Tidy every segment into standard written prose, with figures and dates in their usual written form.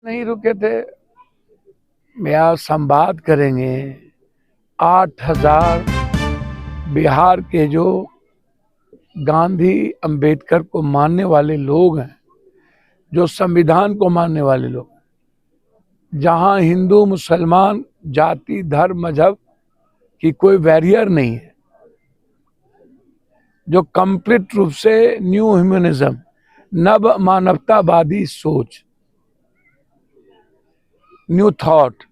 नहीं रुके थे। भैया संवाद करेंगे। 8,000 बिहार के जो गांधी अंबेडकर को मानने वाले लोग हैं, जो संविधान को मानने वाले लोग, जहां हिंदू मुसलमान जाति धर्म मजहब की कोई बैरियर नहीं है, जो कंप्लीट रूप से न्यू ह्यूमनिज्म, नव मानवतावादी सोच, न्यू थॉट,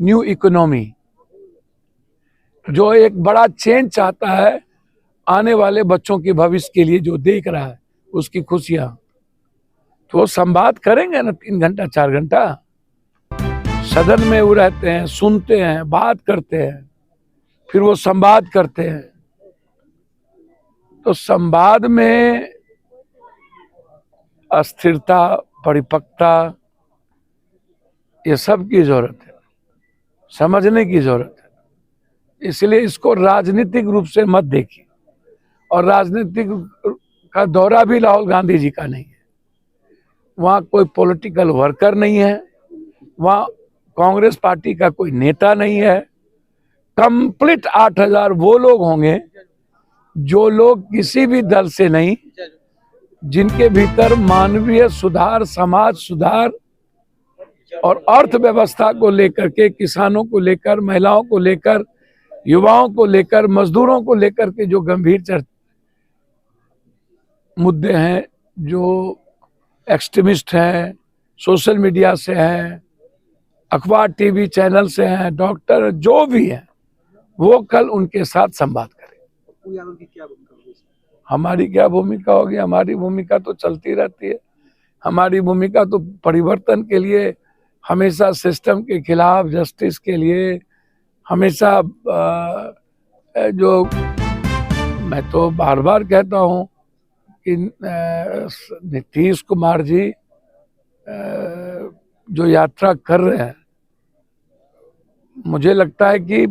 न्यू इकोनॉमी, जो एक बड़ा चेंज चाहता है आने वाले बच्चों के भविष्य के लिए, जो देख रहा है उसकी खुशियां, तो वो संवाद करेंगे ना 3 घंटा 4 घंटा। सदन में वो रहते हैं, सुनते हैं, बात करते हैं, फिर वो संवाद करते हैं। तो संवाद में अस्थिरता, परिपक्वता, ये सब की जरूरत है, समझने की जरूरत है। इसलिए इसको राजनीतिक रूप से मत देखिए। और राजनीतिक का दौरा भी राहुल गांधी जी का नहीं है। वहाँ कोई पॉलिटिकल वर्कर नहीं है, वहाँ कांग्रेस पार्टी का कोई नेता नहीं है। कंप्लीट 8,000 वो लोग होंगे जो लोग किसी भी दल से नहीं, जिनके भीतर मानवीय सुधार, समाज सुधार और अर्थव्यवस्था को लेकर के, किसानों को लेकर, महिलाओं को लेकर, युवाओं को लेकर, मजदूरों को लेकर के जो गंभीर मुद्दे हैं, जो एक्सट्रीमिस्ट हैं, सोशल मीडिया से हैं, अखबार टीवी चैनल से हैं, डॉक्टर जो भी हैं, वो कल उनके साथ संवाद करें। हमारी क्या भूमिका होगी? हमारी भूमिका तो चलती रहती है। हमारी भूमिका तो परिवर्तन के लिए, हमेशा सिस्टम के खिलाफ, जस्टिस के लिए, हमेशा जो मैं तो बार बार कहता हूं कि नीतीश कुमार जी जो यात्रा कर रहे हैं, मुझे लगता है कि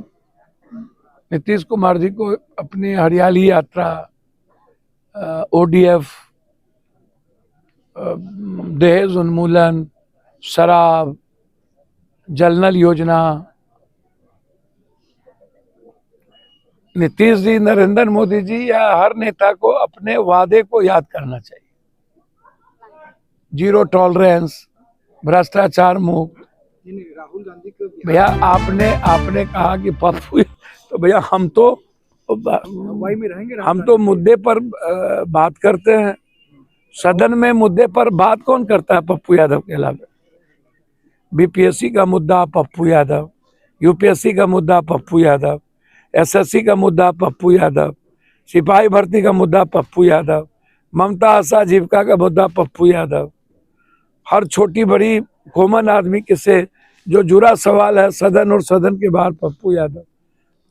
नीतीश कुमार जी को अपनी हरियाली यात्रा, ODF, दहेज उन्मूलन, शराब, जल नल योजना, नीतीश जी, नरेंद्र मोदी जी या हर नेता को अपने वादे को याद करना चाहिए। जीरो टॉलरेंस, भ्रष्टाचार मुक्त। राहुल गांधी को भैया आपने कहा कि पप्पू, तो भैया हम तो हवाई में रहेंगे। हम तो मुद्दे पर बात करते हैं। सदन में मुद्दे पर बात कौन करता है पप्पू यादव के अलावा? BPSC का मुद्दा पप्पू यादव, UPSC का मुद्दा पप्पू यादव, SSC का मुद्दा पप्पू यादव, सिपाही भर्ती का मुद्दा पप्पू यादव, ममता आशा जीविका का मुद्दा पप्पू यादव। हर छोटी बड़ी कॉमन आदमी के से जो जुड़ा सवाल है सदन और सदन के बाहर, पप्पू यादव।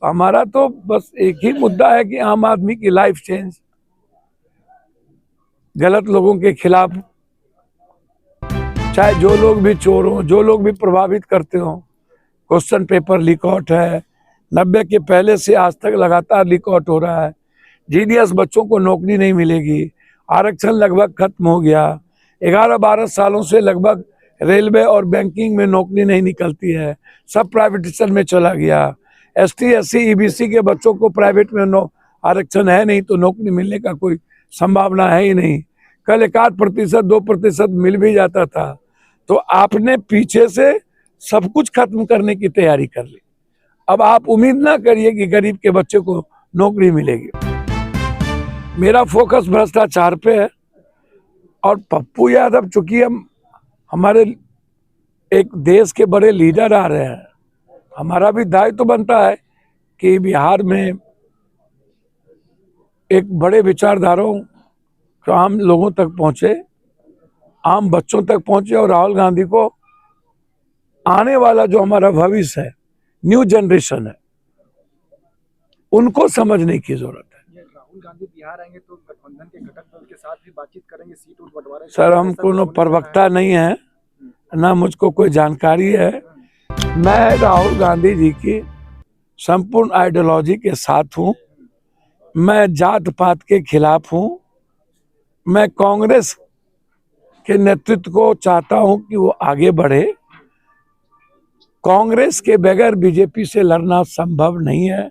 हमारा तो बस एक ही मुद्दा है कि आम आदमी की लाइफ चेंज, गलत लोगों के खिलाफ, चाहे जो लोग भी चोर हों, जो लोग भी प्रभावित करते हों। क्वेश्चन पेपर लीक आउट है, 90 के पहले से आज तक लगातार लीक आउट हो रहा है। जीनियस बच्चों को नौकरी नहीं मिलेगी, आरक्षण लगभग खत्म हो गया, 11-12 सालों से लगभग रेलवे और बैंकिंग में नौकरी नहीं निकलती है, सब प्राइवेटाइजेशन में चला गया। ST SC EBC के बच्चों को प्राइवेट में आरक्षण है नहीं, तो नौकरी मिलने का कोई संभावना है ही नहीं। कल 1-2% 2% मिल भी जाता था। तो आपने पीछे से सब कुछ खत्म करने की तैयारी कर ली। अब आप उम्मीद ना करिए कि गरीब के बच्चे को नौकरी मिलेगी। मेरा फोकस भ्रष्टाचार पे है। और पप्पू यादव, चूंकि हम हमारे एक देश के बड़े लीडर आ रहे हैं, हमारा भी दायित्व तो बनता है कि बिहार में एक बड़े विचारधाराओं को आम लोगों तक पहुंचे, आम बच्चों तक पहुंचे, और राहुल गांधी को आने वाला जो हमारा भविष्य है, न्यू जनरेशन है, उनको समझने की जरूरत है। राहुल गांधी बिहार आएंगे तो गठबंधन के घटक दल के साथ भी बातचीत करेंगे, सीट उठ बंटवारा। सर, हम कोनो प्रवक्ता नहीं है, ना मुझको कोई जानकारी है। मैं राहुल गांधी जी की संपूर्ण आइडियोलॉजी के साथ हूं। मैं जात पात के खिलाफ हूं। मैं कांग्रेस के नेतृत्व को चाहता हूं कि वो आगे बढ़े। कांग्रेस के बगैर बीजेपी से लड़ना संभव नहीं है।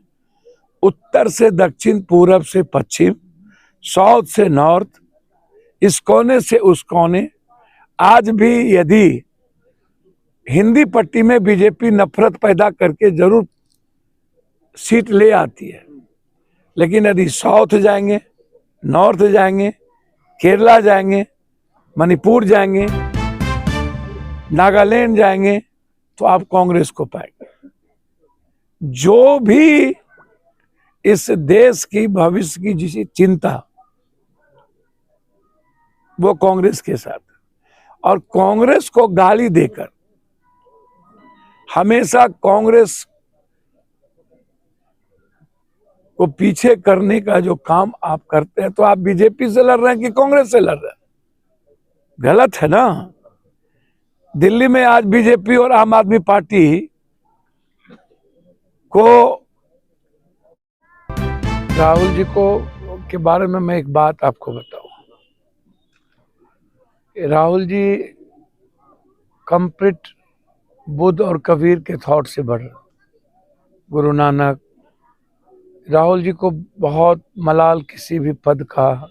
उत्तर से दक्षिण, पूरब से पश्चिम, साउथ से नॉर्थ, इस कोने से उस कोने, आज भी यदि हिंदी पट्टी में बीजेपी नफरत पैदा करके जरूर सीट ले आती है, लेकिन यदि साउथ जाएंगे, नॉर्थ जाएंगे, केरला जाएंगे, मणिपुर जाएंगे, नागालैंड जाएंगे, तो आप कांग्रेस को पाएंगे। जो भी इस देश की भविष्य की जिसे चिंता, वो कांग्रेस के साथ, और कांग्रेस को गाली देकर हमेशा कांग्रेस को पीछे करने का जो काम आप करते हैं, तो आप बीजेपी से लड़ रहे हैं कि कांग्रेस से लड़ रहे हैं? गलत है ना। दिल्ली में आज बीजेपी और आम आदमी पार्टी को, राहुल जी को के बारे में मैं एक बात आपको बताऊं। राहुल जी कंप्लीट बुद्ध और कबीर के थॉट से बढ़ रहे, गुरु नानक। राहुल जी को बहुत मलाल किसी भी पद का,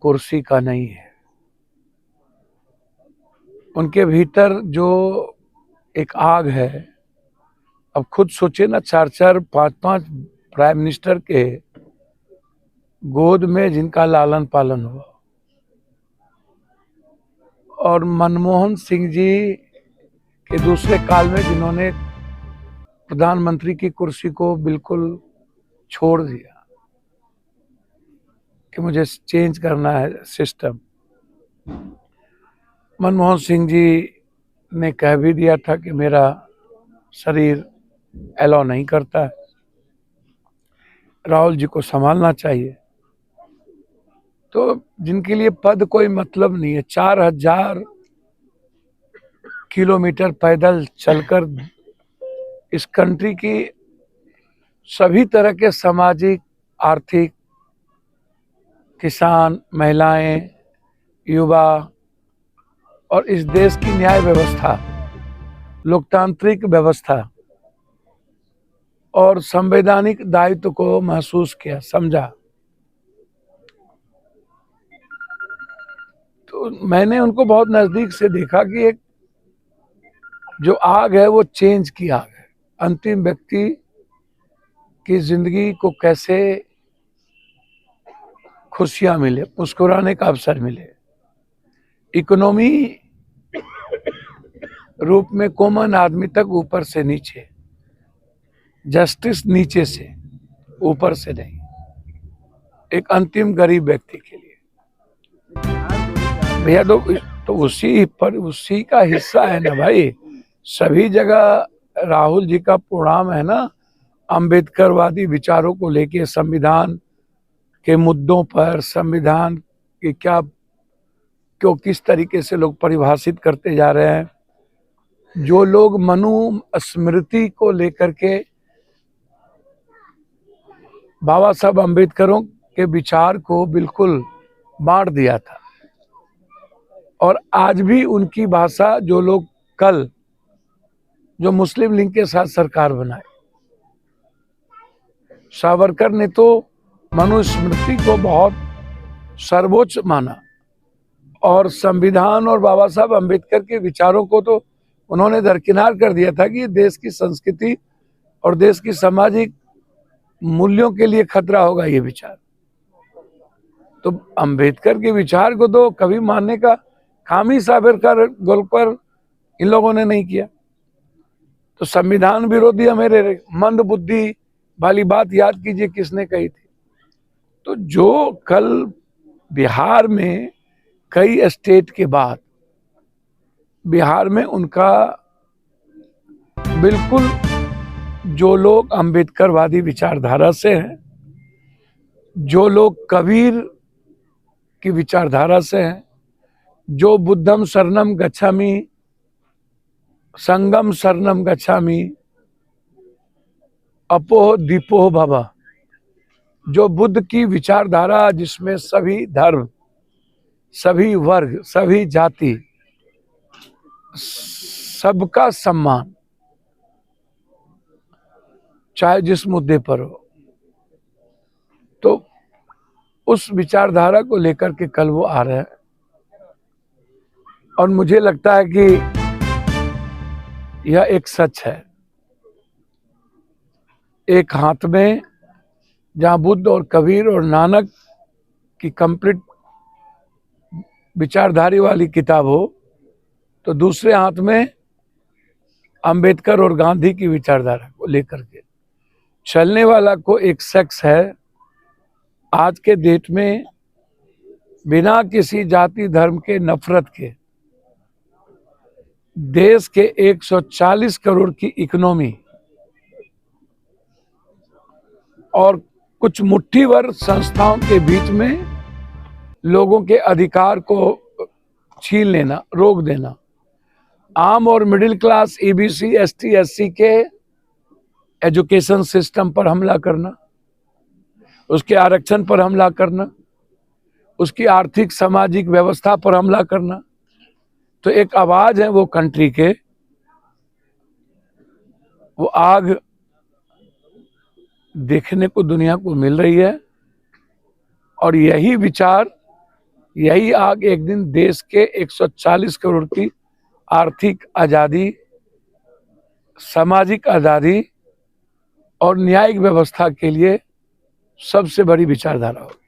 कुर्सी का नहीं है। उनके भीतर जो एक आग है, अब खुद सोचे ना, 4-4, 5-5 प्राइम मिनिस्टर के गोद में जिनका लालन पालन हुआ, और मनमोहन सिंह जी के दूसरे काल में जिन्होंने प्रधानमंत्री की कुर्सी को बिल्कुल छोड़ दिया कि मुझे चेंज करना है सिस्टम। मनमोहन सिंह जी ने कह भी दिया था कि मेरा शरीर अलाउ नहीं करता है, राहुल जी को संभालना चाहिए। तो जिनके लिए पद कोई मतलब नहीं है, 4000 किलोमीटर पैदल चलकर इस कंट्री की सभी तरह के सामाजिक, आर्थिक, किसान, महिलाएं, युवा और इस देश की न्याय व्यवस्था, लोकतांत्रिक व्यवस्था और संवैधानिक दायित्व को महसूस किया, समझा। तो मैंने उनको बहुत नजदीक से देखा कि एक जो आग है वो चेंज की आग है। अंतिम व्यक्ति की जिंदगी को कैसे खुशियां मिले, मुस्कुराने का अवसर मिले, इकोनॉमी रूप में कॉमन आदमी तक ऊपर से नीचे, जस्टिस नीचे से ऊपर से नहीं, एक अंतिम गरीब व्यक्ति के लिए। भैया तो उसी का हिस्सा है ना भाई। सभी जगह राहुल जी का प्रोग्राम है ना, अंबेडकरवादी विचारों को लेके, संविधान के मुद्दों पर, संविधान के क्या क्यों किस तरीके से लोग परिभाषित करते जा रहे हैं। जो लोग मनुस्मृति को लेकर के बाबा साहब अम्बेडकरों के विचार को बिल्कुल बांट दिया था, और आज भी उनकी भाषा जो लोग कल जो मुस्लिम लीग के साथ सरकार बनाए, सावरकर ने तो मनुस्मृति को बहुत सर्वोच्च माना, और संविधान और बाबा साहब अम्बेडकर के विचारों को तो उन्होंने दरकिनार कर दिया था कि ये देश की संस्कृति और देश की सामाजिक मूल्यों के लिए खतरा होगा ये विचार। तो अंबेडकर के विचार को तो कभी मानने का काम ही सावरकर गोलकर इन लोगों ने नहीं किया। तो संविधान विरोधी मेरे मंद बुद्धि वाली बात याद कीजिए किसने कही थी। तो जो कल बिहार में कई स्टेट के बाद बिहार में उनका बिल्कुल, जो लोग अंबेडकरवादी विचारधारा से हैं, जो लोग कबीर की विचारधारा से हैं, जो बुद्धम शरणम गच्छामि, संगम शरणम गच्छामि, अपोह दीपोह भव, जो बुद्ध की विचारधारा जिसमें सभी धर्म, सभी वर्ग, सभी जाति, सबका सम्मान, चाहे जिस मुद्दे पर हो। तो उस विचारधारा को लेकर के कल वो आ रहे हैं और मुझे लगता है कि यह एक सच है। एक हाथ में जहां बुद्ध और कबीर और नानक की कंप्लीट विचारधारी वाली किताब हो, तो दूसरे हाथ में अंबेडकर और गांधी की विचारधारा को लेकर के चलने वाला को एक शख्स है आज के डेट में, बिना किसी जाति धर्म के नफरत के देश के 140 करोड़ की इकोनॉमी और कुछ मुट्ठीभर संस्थाओं के बीच में लोगों के अधिकार को छीन लेना, रोक देना, आम और middle class, EBC, ST, SC के एजुकेशन सिस्टम पर हमला करना, उसके आरक्षण पर हमला करना, उसकी आर्थिक सामाजिक व्यवस्था पर हमला करना। तो एक आवाज है वो कंट्री के, वो आग देखने को दुनिया को मिल रही है और यही विचार, यही आग एक दिन देश के 140 करोड़ की आर्थिक आजादी, सामाजिक आजादी और न्यायिक व्यवस्था के लिए सबसे बड़ी विचारधारा होगी।